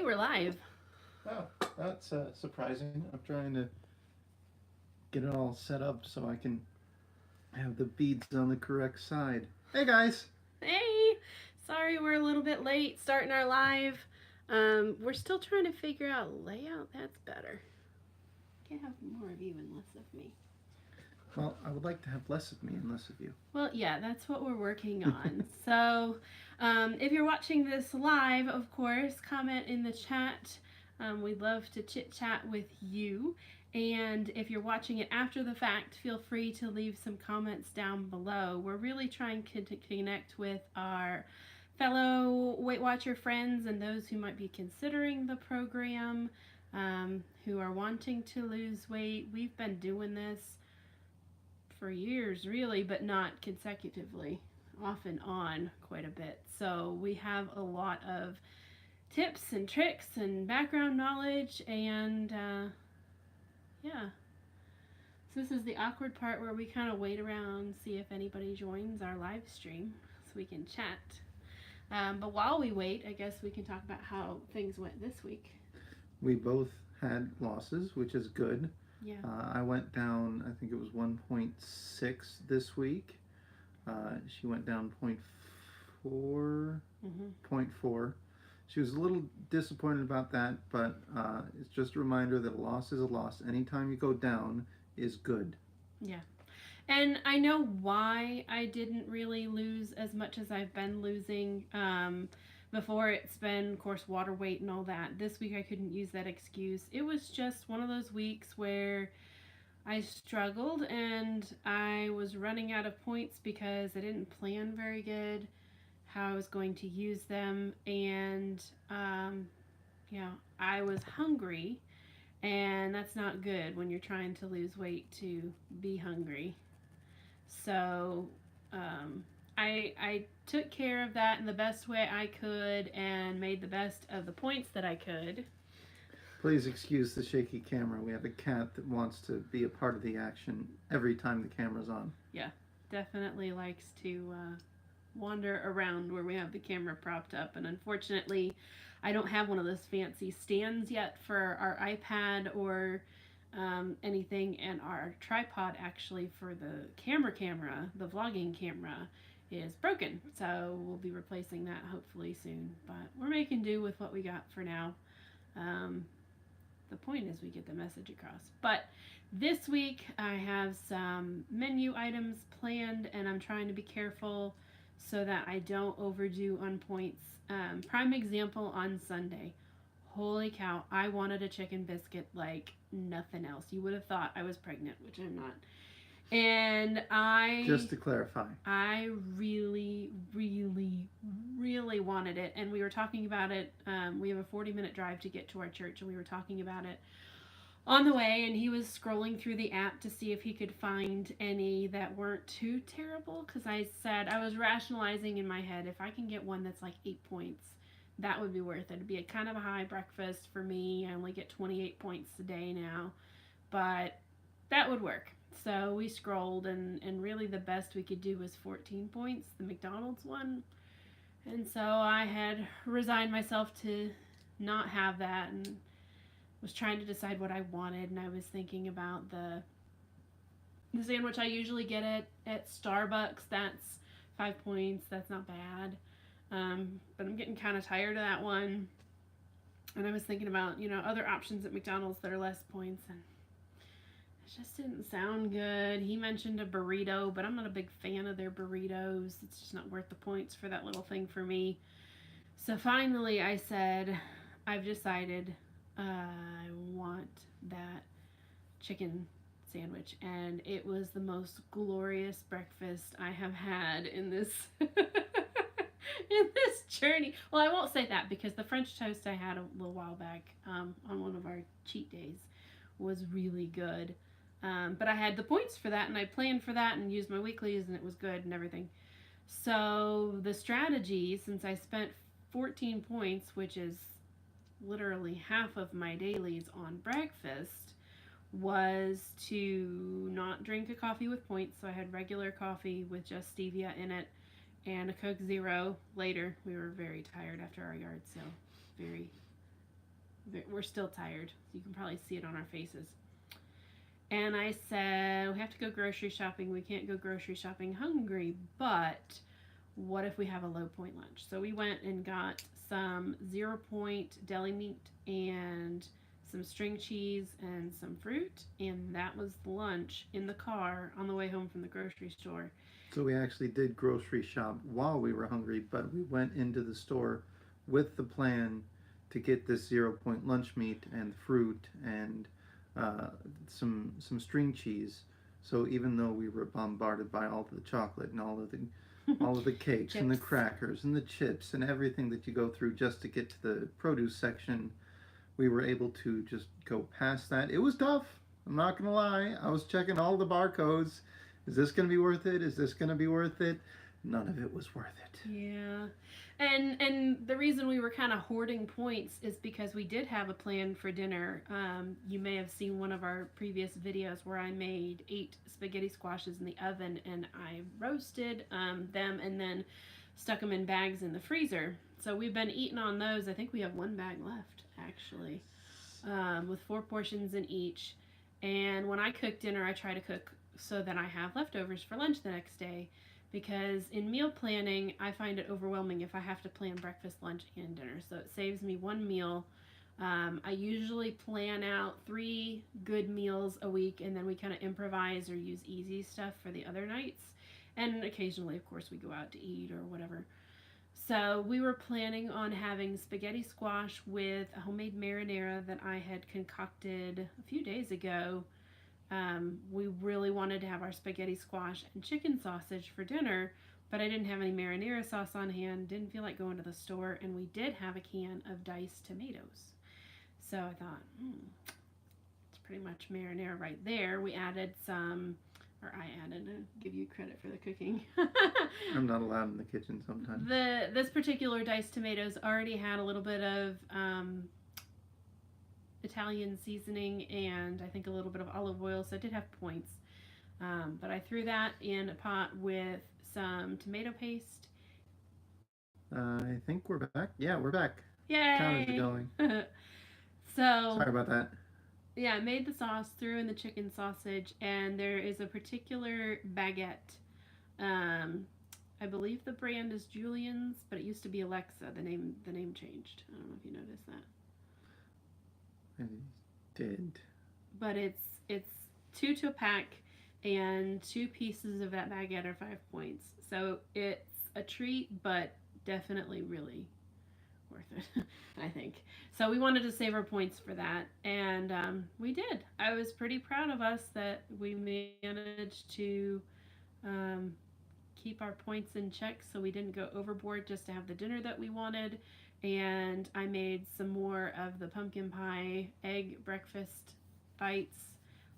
Okay, we're live. Oh, that's surprising. I'm trying to get it all set up so I can have the beads on the correct side. Hey guys! Hey, sorry we're a little bit late starting our live. We're still trying to figure out layout. That's better. Can't have more of you and less of me. Well, I would like to have less of me and less of you. Well, yeah, that's what we're working on. So, if you're watching this live, of course, comment in the chat. We'd love to chit chat with you. And if you're watching it after the fact, feel free to leave some comments down below. We're really trying to connect with our fellow Weight Watcher friends and those who might be considering the program, who are wanting to lose weight. We've been doing this for years, really, but not consecutively, off and on quite a bit. So we have a lot of tips and tricks and background knowledge, and yeah. So this is the awkward part where we kind of wait around, see if anybody joins our live stream so we can chat. But while we wait, I guess we can talk about how things went this week. We both had losses, which is good. Yeah. I went down, I think it was 1.6 this week. She went down 0.4. 0.4. She was a little disappointed about that, but it's just a reminder that a loss is a loss. Anytime you go down is good. Yeah. And I know why I didn't really lose as much as I've been losing. Before, it's been, of course, water weight and all that. This week I couldn't use that excuse. It was just one of those weeks where I struggled and I was running out of points because I didn't plan very good how I was going to use them. And, I was hungry, and that's not good when you're trying to lose weight to be hungry. So, I took care of that in the best way I could and made the best of the points that I could. Please excuse the shaky camera. We have a cat that wants to be a part of the action every time the camera's on. Yeah, definitely likes to wander around where we have the camera propped up. And unfortunately, I don't have one of those fancy stands yet for our iPad or anything. And our tripod, actually, for the camera, the vlogging camera, is broken. So we'll be replacing that hopefully soon. But we're making do with what we got for now. The point is we get the message across. But this week I have some menu items planned, and I'm trying to be careful so that I don't overdo on points. Prime example, on Sunday. Holy cow, I wanted a chicken biscuit like nothing else. You would have thought I was pregnant, which I'm not. And just to clarify, I really, really, really wanted it. And we were talking about it. We have a 40-minute drive to get to our church, and we were talking about it on the way. And he was scrolling through the app to see if he could find any that weren't too terrible. Because I said, I was rationalizing in my head, if I can get one that's like 8 points, that would be worth it. It'd be a kind of a high breakfast for me. I only get 28 points a day now. But that would work. So we scrolled, and really the best we could do was 14 points, the McDonald's one. And so I had resigned myself to not have that, and was trying to decide what I wanted. And I was thinking about the sandwich I usually get at Starbucks. That's 5 points. That's not bad. But I'm getting kind of tired of that one. And I was thinking about, other options at McDonald's that are less points, and it just didn't sound good. He mentioned a burrito, but I'm not a big fan of their burritos. It's just not worth the points for that little thing for me. So finally I said, I've decided I want that chicken sandwich. And it was the most glorious breakfast I have had in this in this journey. Well, I won't say that, because the French toast I had a little while back on one of our cheat days was really good. But I had the points for that, and I planned for that and used my weeklies, and it was good and everything. So the strategy, since I spent 14 points, which is literally half of my dailies on breakfast, was to not drink a coffee with points. So I had regular coffee with just stevia in it and a Coke Zero later. We were very tired after our yard sale. Very We're still tired. You can probably see it on our faces. And I said, we have to go grocery shopping. We can't go grocery shopping hungry, but what if we have a low point lunch? So we went and got some 0 point deli meat and some string cheese and some fruit, and that was the lunch in the car on the way home from the grocery store. So we actually did grocery shop while we were hungry, but we went into the store with the plan to get this 0 point lunch meat and fruit and uh, some string cheese. So even though we were bombarded by all of the chocolate and all of the cakes and the crackers and the chips and everything that you go through just to get to the produce section, we were able to just go past that. It was tough. I'm not gonna lie. I was checking all the barcodes. Is this gonna be worth it? Is this gonna be worth it? None of it was worth it. Yeah. And the reason we were kind of hoarding points is because we did have a plan for dinner. You may have seen one of our previous videos where I made 8 spaghetti squashes in the oven and I roasted them and then stuck them in bags in the freezer. So we've been eating on those. I think we have 1 bag left, actually, with 4 portions in each. And when I cook dinner, I try to cook so that I have leftovers for lunch the next day. Because in meal planning, I find it overwhelming if I have to plan breakfast, lunch, and dinner. So it saves me 1 meal. I usually plan out 3 good meals a week, and then we kind of improvise or use easy stuff for the other nights. And occasionally, of course, we go out to eat or whatever. So we were planning on having spaghetti squash with a homemade marinara that I had concocted a few days ago. We really wanted to have our spaghetti squash and chicken sausage for dinner, but I didn't have any marinara sauce on hand, didn't feel like going to the store, and we did have a can of diced tomatoes. So I thought, it's pretty much marinara right there. We added some, or I added, give you credit for the cooking. I'm not allowed in the kitchen sometimes. This particular diced tomatoes already had a little bit of Italian seasoning and I think a little bit of olive oil, so it did have points. But I threw that in a pot with some tomato paste. I think we're back. Yeah, we're back. Yay! Count is going. So sorry about that. Yeah, I made the sauce, threw in the chicken sausage, and there is a particular baguette. I believe the brand is Julian's, but it used to be Alexa. The name changed. I don't know if you noticed that. I did. But it's 2 to a pack, and 2 pieces of that baguette are 5 points. So it's a treat, but definitely really worth it, I think. So we wanted to save our points for that, and we did. I was pretty proud of us that we managed to keep our points in check, so we didn't go overboard just to have the dinner that we wanted. And I made some more of the pumpkin pie egg breakfast bites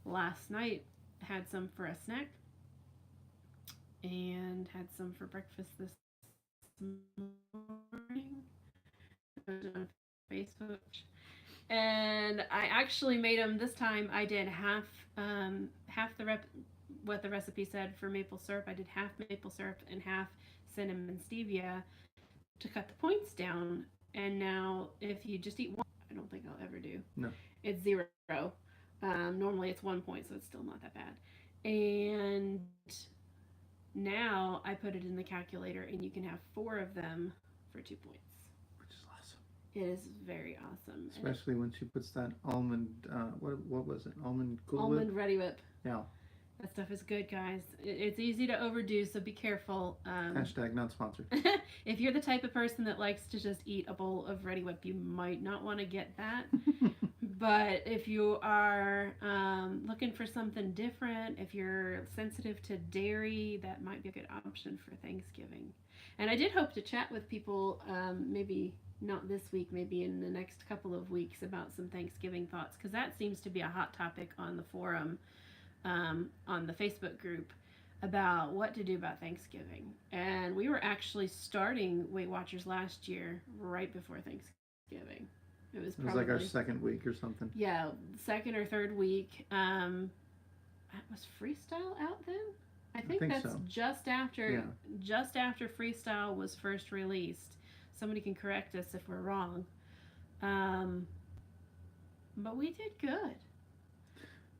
last night. Had some for a snack and had some for breakfast this morning on Facebook. And I actually made them this time. I did half what the recipe said for maple syrup. I did half maple syrup and half cinnamon stevia to cut the points down. And now if you just eat one, I don't think I'll ever do. No. It's 0. Normally it's 1 point, so it's still not that bad. And now I put it in the calculator, and you can have 4 of them for 2 points. Which is awesome. It is very awesome. Especially when she puts that almond, what was it? Almond Cool Almond Ready Whip. Yeah. That stuff is good, guys. It's easy to overdo, so be careful. Hashtag not sponsored. If you're the type of person that likes to just eat a bowl of Ready Whip, you might not want to get that. But if you are looking for something different, if you're sensitive to dairy, that might be a good option for Thanksgiving. And I did hope to chat with people, maybe not this week, maybe in the next couple of weeks, about some Thanksgiving thoughts, because that seems to be a hot topic on the forum. On the Facebook group about what to do about Thanksgiving. And we were actually starting Weight Watchers last year right before Thanksgiving. It was like our second week or something. Yeah, second or third week. Was Freestyle out then? I think that's so. just after Freestyle was first released. Somebody can correct us if we're wrong. But we did good.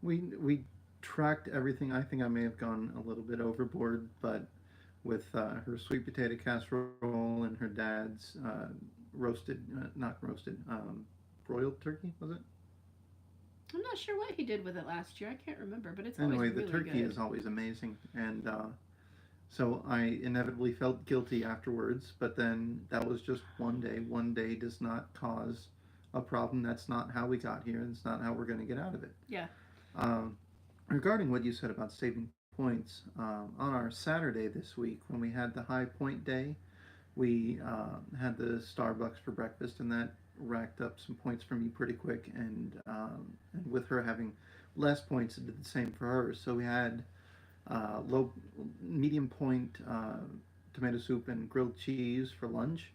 We tracked everything. I think I may have gone a little bit overboard, but with her sweet potato casserole and her dad's roasted, not roasted, broiled turkey, was it? I'm not sure what he did with it last year. I can't remember, but it's always Anyway, the really turkey good. is always amazing, and so I inevitably felt guilty afterwards. But then that was just one day. One day does not cause a problem. That's not how we got here, and it's not how we're going to get out of it. Yeah. Um, Regarding what you said about saving points, on our Saturday this week when we had the high point day, we had the Starbucks for breakfast, and that racked up some points for me pretty quick. And with her having less points, it did the same for her. So we had low, medium point tomato soup and grilled cheese for lunch,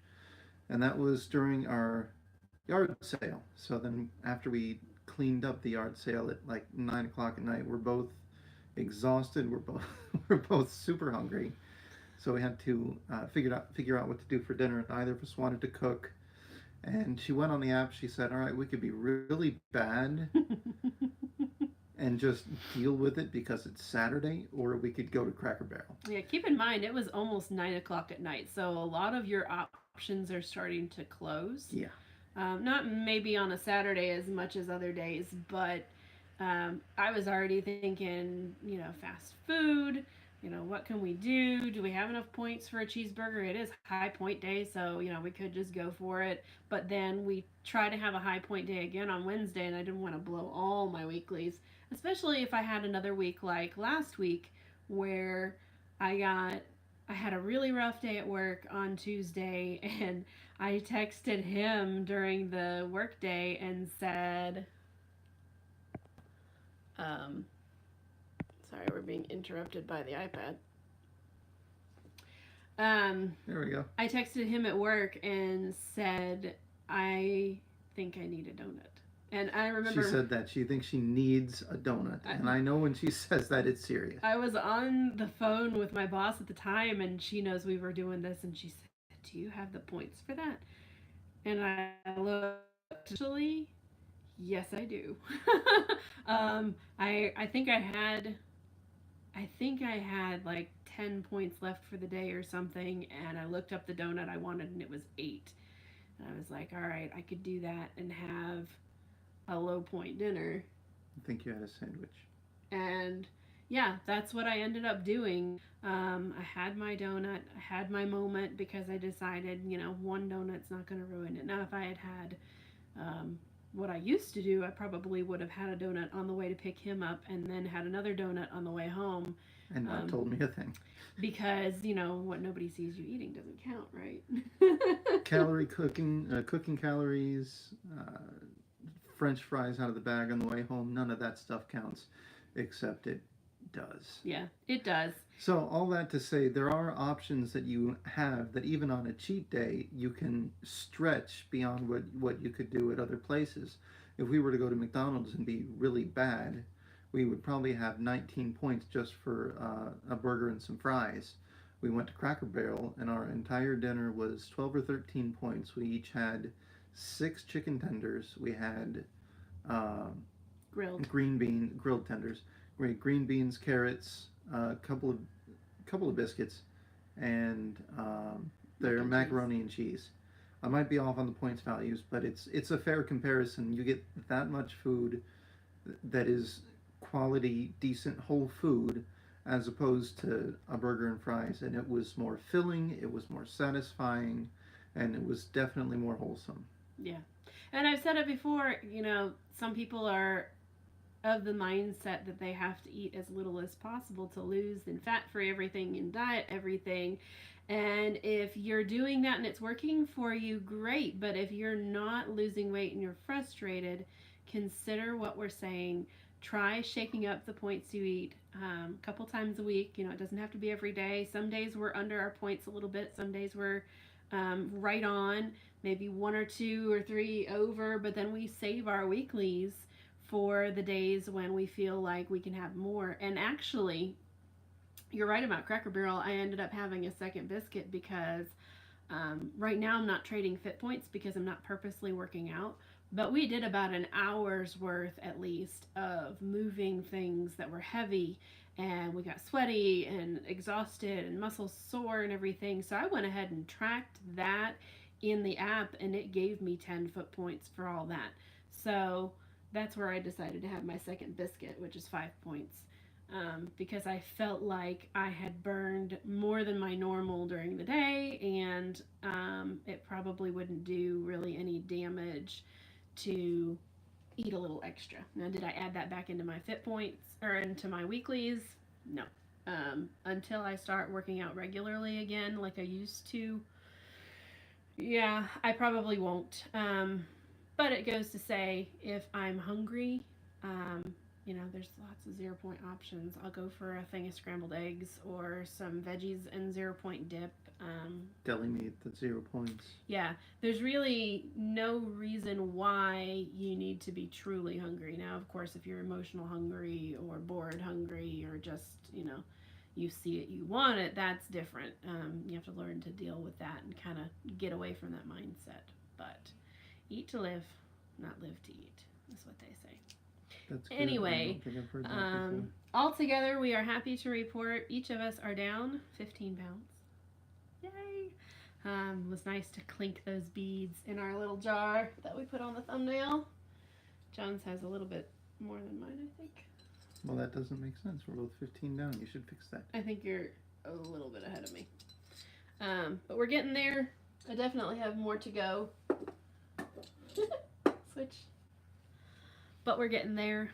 and that was during our yard sale. So then after we cleaned up the yard sale at like 9 o'clock at night, we're both exhausted. We're both we're both super hungry. So we had to figure out what to do for dinner. Neither of us wanted to cook, and she went on the app. She said, "All right, we could be really bad and just deal with it because it's Saturday, or we could go to Cracker Barrel." Yeah, keep in mind it was almost 9 o'clock at night, so a lot of your options are starting to close. Yeah. Not maybe on a Saturday as much as other days, but I was already thinking, fast food. What can we do? Do we have enough points for a cheeseburger? It is high point day, so we could just go for it. But then we try to have a high point day again on Wednesday, and I didn't want to blow all my weeklies, especially if I had another week like last week where I got I had a really rough day at work on Tuesday, and I texted him during the workday and said, um, sorry, we're being interrupted by the iPad. There we go. I texted him at work and said, I think I need a donut. And I She remember said that she thinks she needs a donut, and I know when she says that it's serious. I was on the phone with my boss at the time, and she knows we were doing this, and she said, "Do you have the points for that?" And I looked, actually, yes, I do. I think I had like 10 points left for the day or something, and I looked up the donut I wanted, and it was 8. And I was like, all right, I could do that and have a low point dinner. I think you had a sandwich. And yeah, that's what I ended up doing. I had my donut, I had my moment because I decided, one donut's not going to ruin it. Now, if I had had what I used to do, I probably would have had a donut on the way to pick him up and then had another donut on the way home. And not told me a thing. Because, what nobody sees you eating doesn't count, right? Cooking calories, French fries out of the bag on the way home, none of that stuff counts, except it does. Yeah, it does. So, all that to say, there are options that you have that even on a cheat day, you can stretch beyond what you could do at other places. If we were to go to McDonald's and be really bad, we would probably have 19 points just for a burger and some fries. We went to Cracker Barrel, and our entire dinner was 12 or 13 points. We each had 6 chicken tenders. We had Grilled. grilled tenders. We had green beans, carrots, a couple of biscuits, and their macaroni and cheese. I might be off on the points values, but it's a fair comparison. You get that much food that is quality, decent, whole food, as opposed to a burger and fries, and it was more filling, it was more satisfying, and it was definitely more wholesome. Yeah. And I've said it before, some people are of the mindset that they have to eat as little as possible to lose and fat free everything and diet everything. And if you're doing that and it's working for you, great. But if you're not losing weight and you're frustrated, consider what we're saying. Try shaking up the points you eat a couple times a week. It doesn't have to be every day. Some days we're under our points a little bit. Some days we're right on, maybe 1 or 2 or 3 over, but then we save our weeklies for the days when we feel like we can have more. And actually, you're right about Cracker Barrel. I ended up having a second biscuit because Right now I'm not trading fit points because I'm not purposely working out, but we did about an hour's worth at least of moving things that were heavy, and we got sweaty and exhausted and muscles sore and everything. So I went ahead and tracked that in the app, and it gave me 10 foot points for all that. So that's where I decided to have my second biscuit, which is 5 points. Because I felt like I had burned more than my normal during the day, and it probably wouldn't do really any damage to eat a little extra. Now, did I add that back into my fit points or into my weeklies? No. Until I start working out regularly again, like I used to, yeah, I probably won't. But it goes to say if I'm hungry, there's lots of 0 point options. I'll go for a thing of scrambled eggs or some veggies and 0 point dip. Deli meat that's 0 points. Yeah, there's really no reason why you need to be truly hungry. Now, of course, if you're emotional hungry or bored hungry or just, you see it, you want it, that's different. You have to learn to deal with that and kind of get away from that mindset. But eat to live, not live to eat, is what they say. That's good. Anyway, altogether, we are happy to report each of us are down 15 pounds. Yay! It was nice to clink those beads in our little jar that we put on the thumbnail. John's has a little bit more than mine, I think. Well, that doesn't make sense. We're both 15 down. You should fix that. I think you're a little bit ahead of me. But we're getting there. I definitely have more to go. Switch. But we're getting there.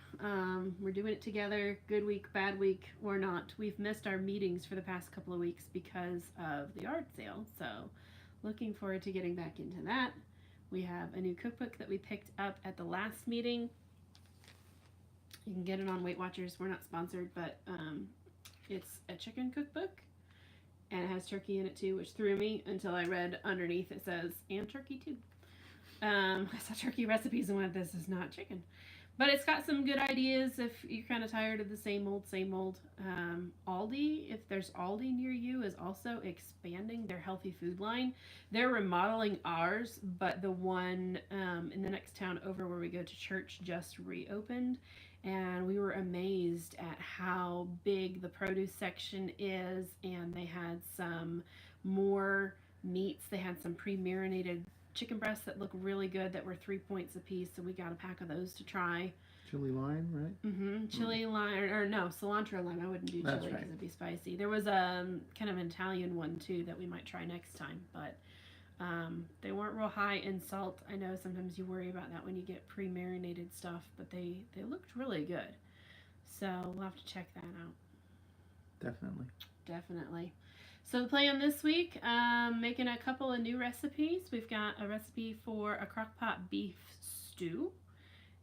We're doing it together. Good week, bad week, or not. We've missed our meetings for the past couple of weeks because of the art sale. So looking forward to getting back into that. We have a new cookbook that we picked up at the last meeting. You can get it on Weight Watchers. We're not sponsored, but it's a chicken cookbook. And it has turkey in it too, which threw me until I read underneath it says, and turkey too. I saw turkey recipes and went, this is not chicken. But it's got some good ideas if you're kind of tired of the same old. Aldi, if there's Aldi near you, is also expanding their healthy food line. They're remodeling ours, but the one in the next town over where we go to church just reopened. And we were amazed at how big the produce section is. And they had some more meats. They had some pre-marinated chicken breasts that look really good that were 3 points a piece, so we got a pack of those to try. Chili lime, right? Mm-hmm. Chili lime, or no, cilantro lime. I wouldn't do chili because it'd be spicy. There was a kind of an Italian one too that we might try next time, but they weren't real high in salt. I know sometimes you worry about that when you get pre-marinated stuff, but they looked really good. So we'll have to check that out. Definitely. So the plan this week, making a couple of new recipes. We've got a recipe for a crockpot beef stew,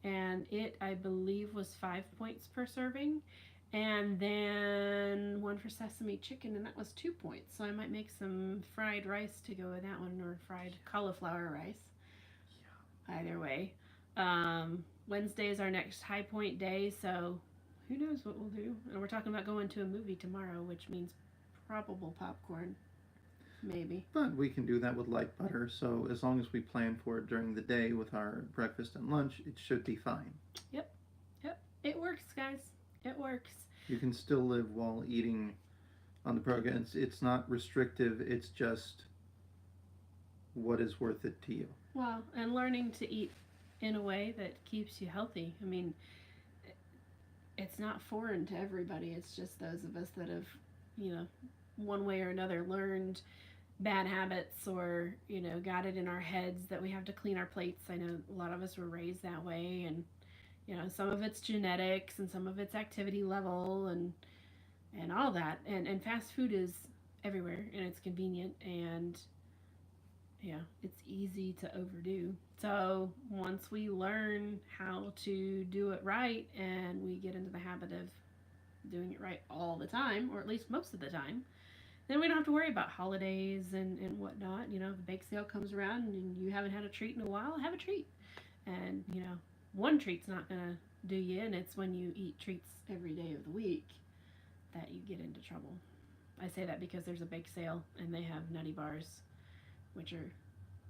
and it, I believe, was 5 points per serving. And then one for sesame chicken, and that was 2 points. So I might make some fried rice to go with that one, or fried cauliflower rice. Yeah. Either way. Wednesday is our next high point day, so who knows what we'll do. And we're talking about going to a movie tomorrow, which means probable popcorn, maybe. But we can do that with light butter, so as long as we plan for it during the day with our breakfast and lunch, it should be fine. Yep. It works, guys. It works. You can still live while eating on the program. It's not restrictive, it's just what is worth it to you. Well, and learning to eat in a way that keeps you healthy. I mean, it's not foreign to everybody. It's just those of us that have, one way or another learned bad habits or, got it in our heads that we have to clean our plates. I know a lot of us were raised that way, and, some of it's genetics and some of it's activity level and all that. And fast food is everywhere, and it's convenient, and, it's easy to overdo. So once we learn how to do it right and we get into the habit of doing it right all the time, or at least most of the time, then we don't have to worry about holidays and whatnot. The bake sale comes around and you haven't had a treat in a while, have a treat. And, one treat's not going to do you, and it's when you eat treats every day of the week that you get into trouble. I say that because there's a bake sale and they have nutty bars which are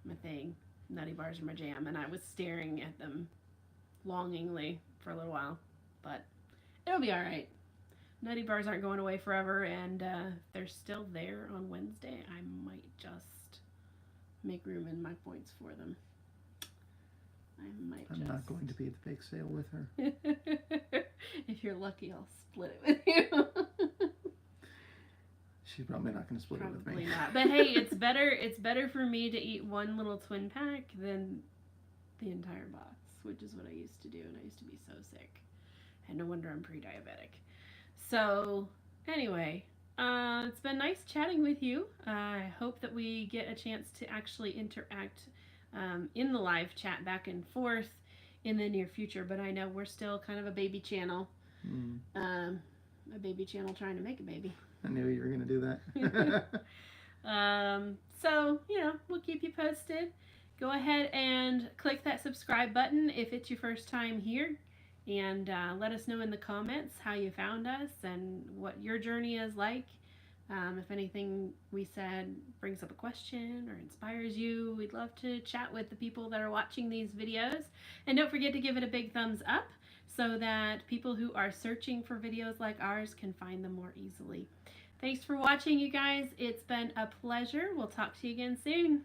my thing. Nutty bars are my jam, and I was staring at them longingly for a little while, but it'll be all right. Nutty bars aren't going away forever, and if they're still there on Wednesday, I might just make room in my points for them. I'm not going to be at the bake sale with her. If you're lucky, I'll split it with you. She's probably not going to split it with me. Probably not. But hey, it's better for me to eat one little twin pack than the entire box, which is what I used to do, and I used to be so sick. And no wonder I'm pre-diabetic. So, anyway, it's been nice chatting with you. I hope that we get a chance to actually interact in the live chat back and forth in the near future, but I know we're still kind of a baby channel. A baby channel trying to make a baby. I knew you were going to do that. So, we'll keep you posted. Go ahead and click that subscribe button if it's your first time here. And let us know in the comments how you found us and what your journey is like. If anything we said brings up a question or inspires you, we'd love to chat with the people that are watching these videos. And don't forget to give it a big thumbs up so that people who are searching for videos like ours can find them more easily. Thanks for watching, you guys. It's been a pleasure. We'll talk to you again soon.